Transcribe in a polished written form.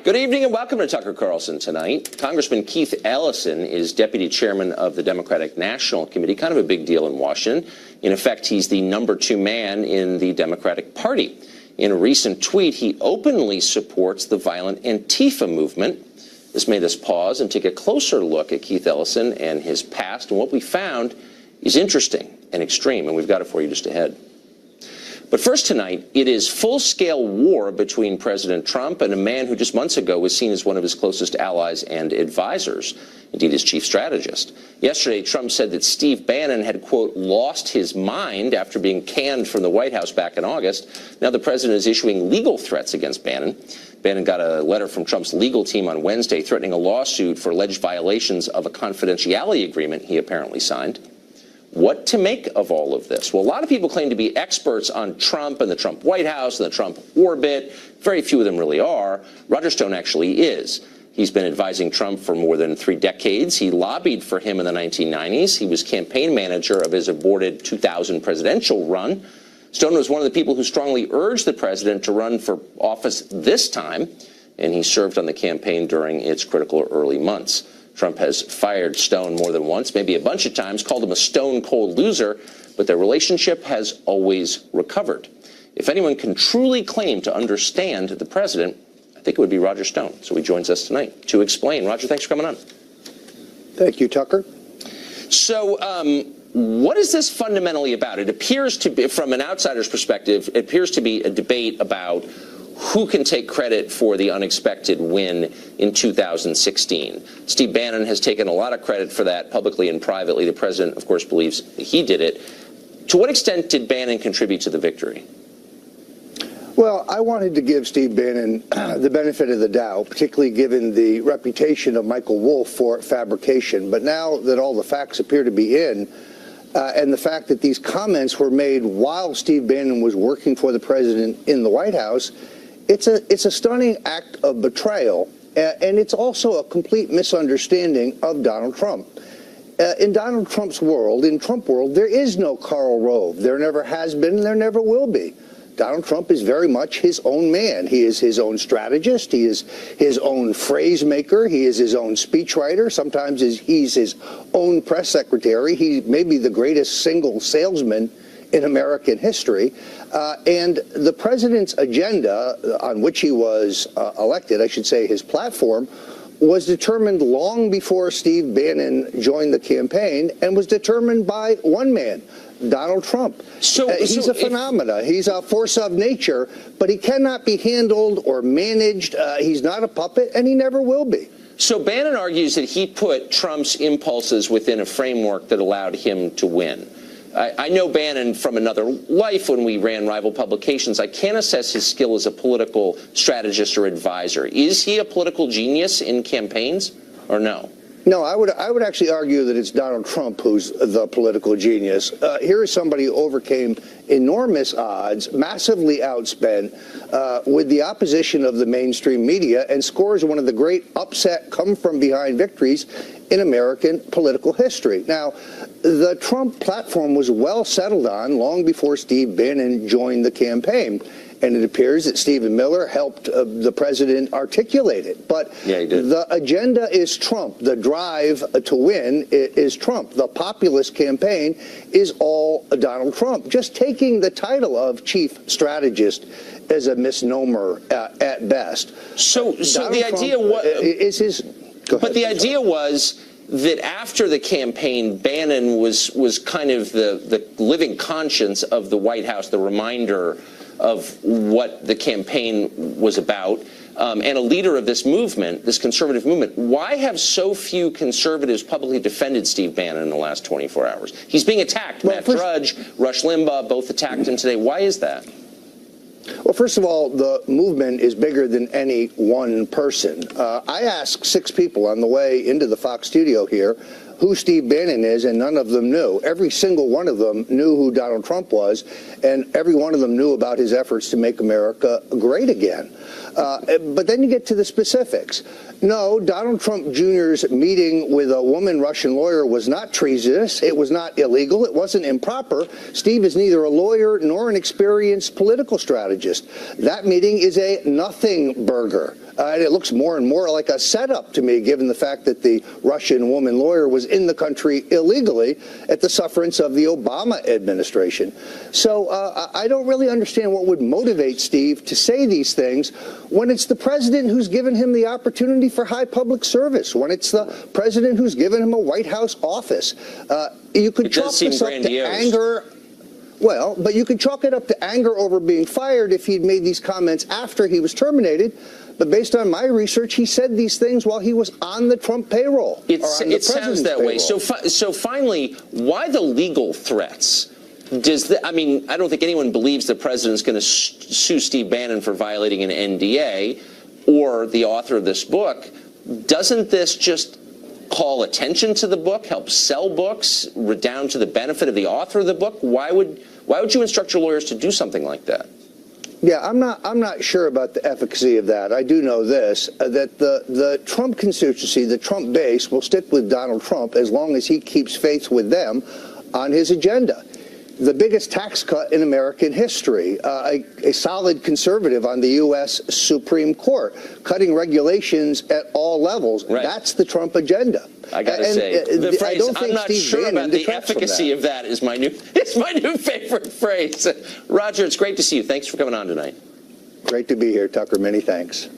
Good evening and welcome to Tucker Carlson tonight. Congressman Keith Ellison is deputy chairman of the Democratic National Committee, kind of a big deal in Washington. In effect, he's the #2 man in the Democratic Party. In a recent tweet, he openly supports the violent Antifa movement. This made us pause and take a closer look at Keith Ellison and his past, and what we found is interesting and extreme, and we've got it for you just ahead. But first tonight, it is full-scale war between President Trump and a man who just months ago was seen as one of his closest allies and advisors, indeed his chief strategist. Yesterday, Trump said that Steve Bannon had, quote, lost his mind after being canned from the White House back in August. Now the president is issuing legal threats against Bannon. Bannon got a letter from Trump's legal team on Wednesday threatening a lawsuit for alleged violations of a confidentiality agreement he apparently signed. What to make of all of this? Well, a lot of people claim to be experts on Trump and the Trump White House and the Trump orbit. Very few of them really are. Roger Stone actually is. He's been advising Trump for more than 3 decades. He lobbied for him in the 1990s. He was campaign manager of his aborted 2000 presidential run. Stone was one of the people who strongly urged the president to run for office this time, and he served on the campaign during its critical early months. Trump has fired Stone more than once, maybe a bunch of times, called him a stone-cold loser, but their relationship has always recovered. If anyone can truly claim to understand the president, I think it would be Roger Stone. So he joins us tonight to explain. Roger, thanks for coming on. Thank you, Tucker. So what is this fundamentally about? It appears to be, from an outsider's perspective, it appears to be a debate about who can take credit for the unexpected win in 2016. Steve Bannon has taken a lot of credit for that publicly and privately. The president, of course, believes he did it. To what extent did Bannon contribute to the victory? Well, I wanted to give Steve Bannon the benefit of the doubt, particularly given the reputation of Michael Wolff for fabrication. But now that all the facts appear to be in, and the fact that these comments were made while Steve Bannon was working for the president in the White House, it's a stunning act of betrayal, and it's also a complete misunderstanding of Donald Trump. In Donald Trump's world, in Trump world, there is no Karl Rove. There never has been, and there never will be. Donald Trump is very much his own man. He is his own strategist. He is his own phrase maker. He is his own speechwriter. Sometimes he's his own press secretary. He may be the greatest single salesman in American history. And the president's agenda, on which he was elected, I should say his platform, was determined long before Steve Bannon joined the campaign, and was determined by one man, Donald Trump. He's a phenomena. He's a force of nature, but he cannot be handled or managed. He's not a puppet, and he never will be. So Bannon argues that he put Trump's impulses within a framework that allowed him to win. I know Bannon from another life when we ran rival publications. I can't assess his skill as a political strategist or advisor. Is he a political genius in campaigns or no? No, I would actually argue that it's Donald Trump who's the political genius. Here is somebody who overcame enormous odds, massively outspent, with the opposition of the mainstream media, and scores one of the great upset come-from-behind victories in American political history. Now, the Trump platform was well settled on long before Steve Bannon joined the campaign. And it appears that Stephen Miller helped the president articulate it. But yeah, he did. The agenda is Trump. The drive to win is Trump. The populist campaign is all Donald Trump. Just taking the title of chief strategist is a misnomer at best. So the idea is his. But the idea was that after the campaign, Bannon was kind of the living conscience of the White House, the reminder of what the campaign was about, and a leader of this movement, this conservative movement. Why have so few conservatives publicly defended Steve Bannon in the last 24 hours? He's being attacked. Well, Matt Drudge, Rush Limbaugh, both attacked him today. Why is that? Well, first of all, the movement is bigger than any one person. I asked 6 people on the way into the Fox studio here, who Steve Bannon is, and none of them knew. Every single one of them knew who Donald Trump was, and every one of them knew about his efforts to make America great again. But then you get to the specifics. No, Donald Trump Jr.'s meeting with a woman Russian lawyer was not treasonous. It was not illegal. It wasn't improper. Steve is neither a lawyer nor an experienced political strategist. That meeting is a nothing burger. And it looks more and more like a setup to me, given the fact that the Russian woman lawyer was in the country illegally at the sufferance of the Obama administration. So I don't really understand what would motivate Steve to say these things when it's the president who's given him the opportunity for high public service, when it's the president who's given him a White House office. You could chalk this up to anger. Well, but you could chalk it up to anger over being fired if he'd made these comments after he was terminated. But based on my research, he said these things while he was on the Trump payroll. It sounds that way. So finally, why the legal threats? I mean, I don't think anyone believes the president's going to sue Steve Bannon for violating an NDA or the author of this book. Doesn't this just call attention to the book, help sell books, redound to the benefit of the author of the book? Why would you instruct your lawyers to do something like that? Yeah, I'm not sure about the efficacy of that. I do know this, that the Trump constituency, the Trump base, will stick with Donald Trump as long as he keeps faith with them on his agenda. The biggest tax cut in American history, a solid conservative on the U.S. Supreme Court, cutting regulations at all levels. Right. That's the Trump agenda. I got to say, the phrase, I'm not sure about the efficacy of that is my new favorite phrase. Roger, it's great to see you. Thanks for coming on tonight. Great to be here, Tucker. Many thanks.